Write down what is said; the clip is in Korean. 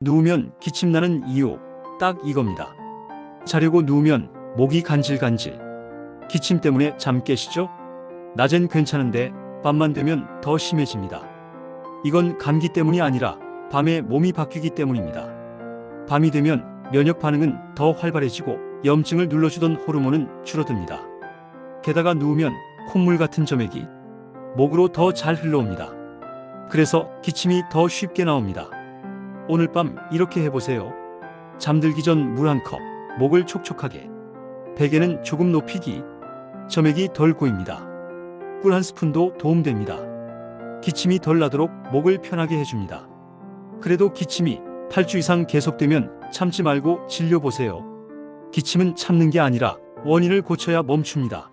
누우면 기침나는 이유 딱 이겁니다. 자려고 누우면 목이 간질간질. 기침 때문에 잠 깨시죠? 낮엔 괜찮은데 밤만 되면 더 심해집니다. 이건 감기 때문이 아니라 밤에 몸이 바뀌기 때문입니다. 밤이 되면 면역 반응은 더 활발해지고 염증을 눌러주던 호르몬은 줄어듭니다. 게다가 누우면 콧물 같은 점액이 목으로 더 잘 흘러옵니다. 그래서 기침이 더 쉽게 나옵니다. 오늘 밤 이렇게 해보세요. 잠들기 전 물 한 컵, 목을 촉촉하게, 베개는 조금 높이기, 점액이 덜 고입니다. 꿀 한 스푼도 도움됩니다. 기침이 덜 나도록 목을 편하게 해줍니다. 그래도 기침이 8주 이상 계속되면 참지 말고 진료보세요. 기침은 참는 게 아니라 원인을 고쳐야 멈춥니다.